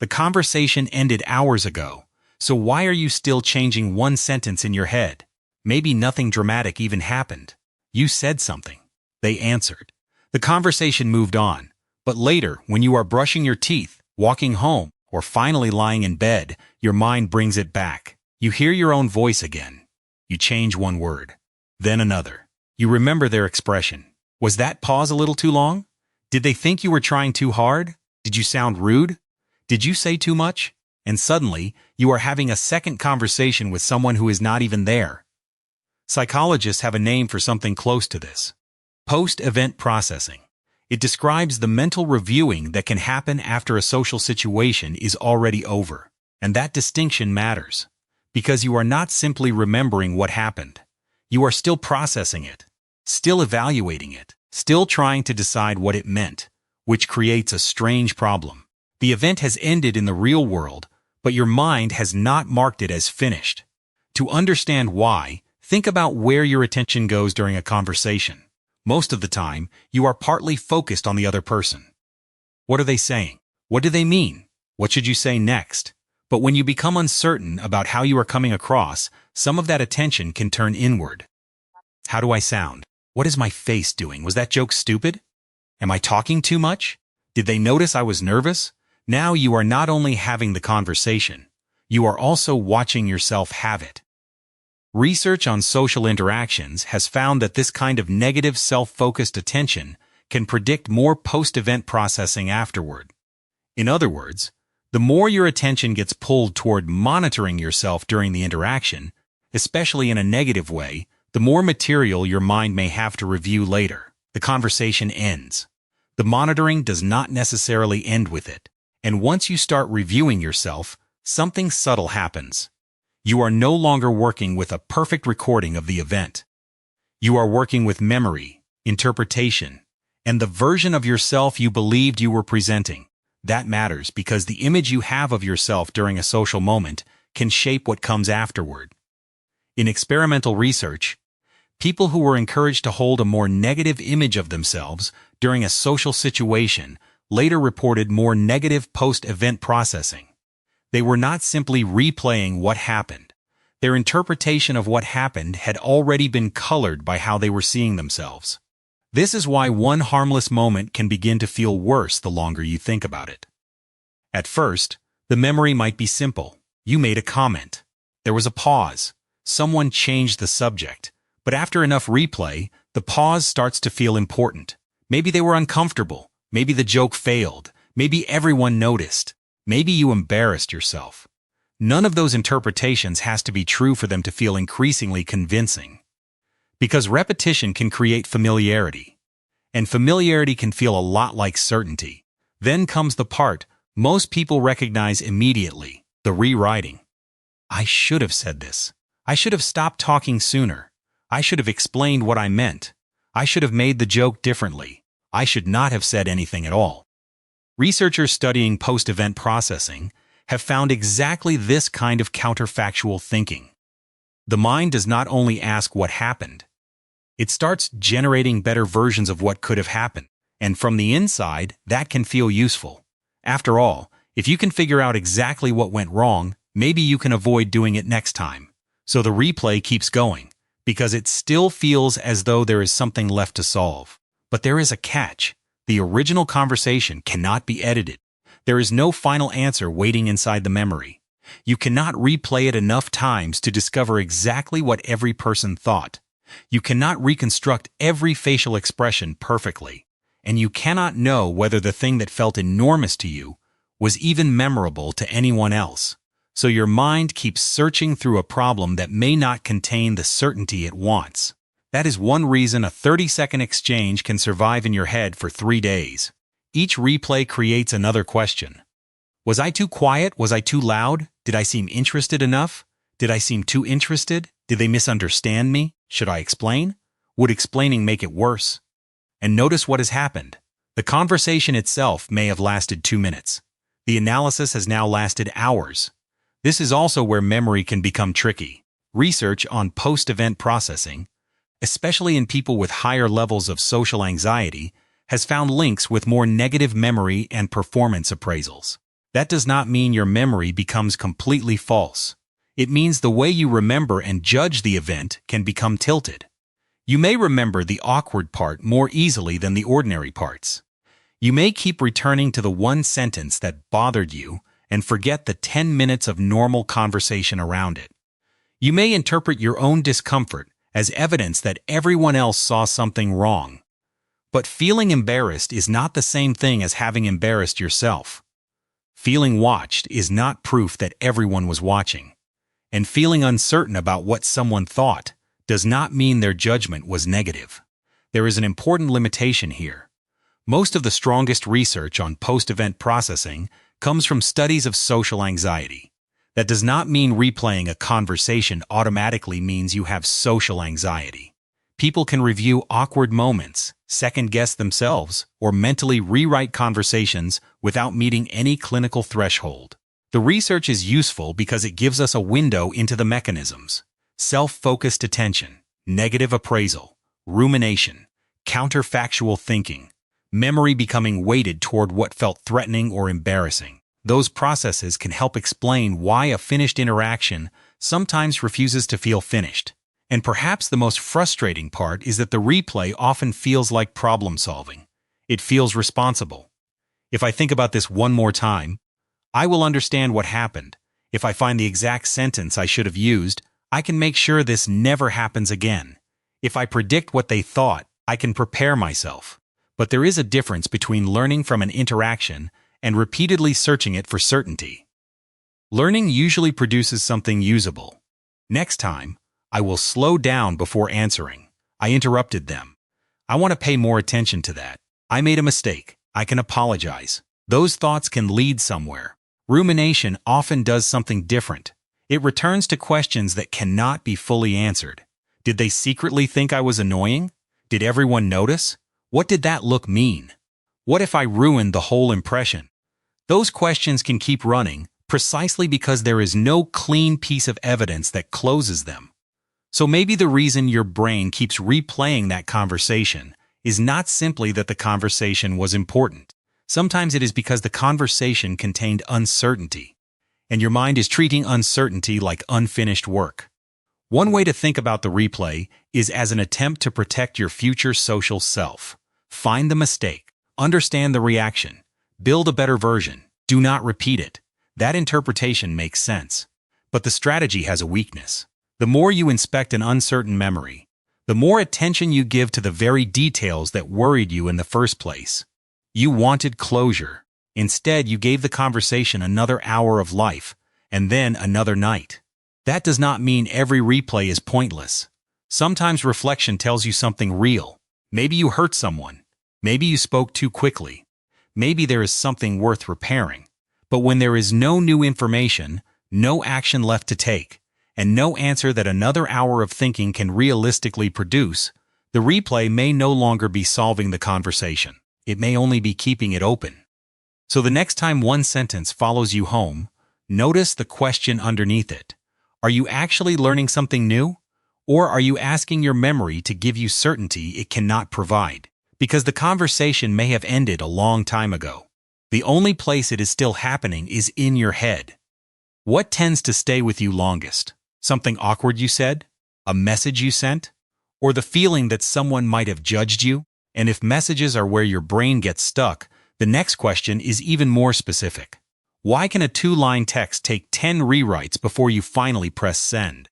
The conversation ended hours ago, so why are you still changing one sentence in your head? Maybe nothing dramatic even happened. You said something. They answered. The conversation moved on, but later, when you are brushing your teeth, walking home, or finally lying in bed, your mind brings it back. You hear your own voice again. You change one word, then another. You remember their expression. Was that pause a little too long? Did they think you were trying too hard? Did you sound rude? Did you say too much? And suddenly, you are having a second conversation with someone who is not even there. Psychologists have a name for something close to this. Post-event processing. It describes the mental reviewing that can happen after a social situation is already over. And that distinction matters, because you are not simply remembering what happened. You are still processing it, still evaluating it, still trying to decide what it meant, which creates a strange problem. The event has ended in the real world, but your mind has not marked it as finished. To understand why, think about where your attention goes during a conversation. Most of the time, you are partly focused on the other person. What are they saying? What do they mean? What should you say next? But when you become uncertain about how you are coming across, some of that attention can turn inward. How do I sound? What is my face doing? Was that joke stupid? Am I talking too much? Did they notice I was nervous? Now you are not only having the conversation, you are also watching yourself have it. Research on social interactions has found that this kind of negative self-focused attention can predict more post-event processing afterward. In other words, the more your attention gets pulled toward monitoring yourself during the interaction, especially in a negative way, the more material your mind may have to review later. The conversation ends. The monitoring does not necessarily end with it. And once you start reviewing yourself, something subtle happens. You are no longer working with a perfect recording of the event. You are working with memory, interpretation, and the version of yourself you believed you were presenting. That matters because the image you have of yourself during a social moment can shape what comes afterward. In experimental research, people who were encouraged to hold a more negative image of themselves during a social situation later reported more negative post-event processing. They were not simply replaying what happened. Their interpretation of what happened had already been colored by how they were seeing themselves. This is why one harmless moment can begin to feel worse the longer you think about it. At first, the memory might be simple. You made a comment. There was a pause. Someone changed the subject. But after enough replay, the pause starts to feel important. Maybe they were uncomfortable. Maybe the joke failed. Maybe everyone noticed. Maybe you embarrassed yourself. None of those interpretations has to be true for them to feel increasingly convincing. Because repetition can create familiarity. And familiarity can feel a lot like certainty. Then comes the part most people recognize immediately, the rewriting. I should have said this. I should have stopped talking sooner. I should have explained what I meant. I should have made the joke differently. I should not have said anything at all. Researchers studying post-event processing have found exactly this kind of counterfactual thinking. The mind does not only ask what happened, it starts generating better versions of what could have happened, and from the inside, that can feel useful. After all, if you can figure out exactly what went wrong, maybe you can avoid doing it next time. So the replay keeps going, because it still feels as though there is something left to solve. But there is a catch. The original conversation cannot be edited. There is no final answer waiting inside the memory. You cannot replay it enough times to discover exactly what every person thought. You cannot reconstruct every facial expression perfectly. And you cannot know whether the thing that felt enormous to you was even memorable to anyone else. So your mind keeps searching through a problem that may not contain the certainty it wants. That is one reason a 30-second exchange can survive in your head for 3 days. Each replay creates another question. Was I too quiet? Was I too loud? Did I seem interested enough? Did I seem too interested? Did they misunderstand me? Should I explain? Would explaining make it worse? And notice what has happened. The conversation itself may have lasted 2 minutes. The analysis has now lasted hours. This is also where memory can become tricky. Research on post-event processing, especially in people with higher levels of social anxiety, has found links with more negative memory and performance appraisals. That does not mean your memory becomes completely false. It means the way you remember and judge the event can become tilted. You may remember the awkward part more easily than the ordinary parts. You may keep returning to the one sentence that bothered you and forget the 10 minutes of normal conversation around it. You may interpret your own discomfort as evidence that everyone else saw something wrong. But feeling embarrassed is not the same thing as having embarrassed yourself. Feeling watched is not proof that everyone was watching. And feeling uncertain about what someone thought does not mean their judgment was negative. There is an important limitation here. Most of the strongest research on post-event processing comes from studies of social anxiety. That does not mean replaying a conversation automatically means you have social anxiety. People can review awkward moments, second-guess themselves, or mentally rewrite conversations without meeting any clinical threshold. The research is useful because it gives us a window into the mechanisms: self-focused attention, negative appraisal, rumination, counterfactual thinking, memory becoming weighted toward what felt threatening or embarrassing. Those processes can help explain why a finished interaction sometimes refuses to feel finished. And perhaps the most frustrating part is that the replay often feels like problem solving. It feels responsible. If I think about this one more time, I will understand what happened. If I find the exact sentence I should have used, I can make sure this never happens again. If I predict what they thought, I can prepare myself. But there is a difference between learning from an interaction and repeatedly searching it for certainty. Learning usually produces something usable. Next time, I will slow down before answering. I interrupted them. I want to pay more attention to that. I made a mistake. I can apologize. Those thoughts can lead somewhere. Rumination often does something different. It returns to questions that cannot be fully answered. Did they secretly think I was annoying? Did everyone notice? What did that look mean? What if I ruined the whole impression? Those questions can keep running precisely because there is no clean piece of evidence that closes them. So maybe the reason your brain keeps replaying that conversation is not simply that the conversation was important. Sometimes it is because the conversation contained uncertainty, and your mind is treating uncertainty like unfinished work. One way to think about the replay is as an attempt to protect your future social self. Find the mistake, understand the reaction, build a better version, do not repeat it. That interpretation makes sense. But the strategy has a weakness. The more you inspect an uncertain memory, the more attention you give to the very details that worried you in the first place. You wanted closure. Instead, you gave the conversation another hour of life, and then another night. That does not mean every replay is pointless. Sometimes reflection tells you something real. Maybe you hurt someone. Maybe you spoke too quickly. Maybe there is something worth repairing. But when there is no new information, no action left to take, and no answer that another hour of thinking can realistically produce, the replay may no longer be solving the conversation. It may only be keeping it open. So the next time one sentence follows you home, notice the question underneath it. Are you actually learning something new? Or are you asking your memory to give you certainty it cannot provide? Because the conversation may have ended a long time ago. The only place it is still happening is in your head. What tends to stay with you longest? Something awkward you said? A message you sent? Or the feeling that someone might have judged you? And if messages are where your brain gets stuck, the next question is even more specific. Why can a 2-line text take 10 rewrites before you finally press send?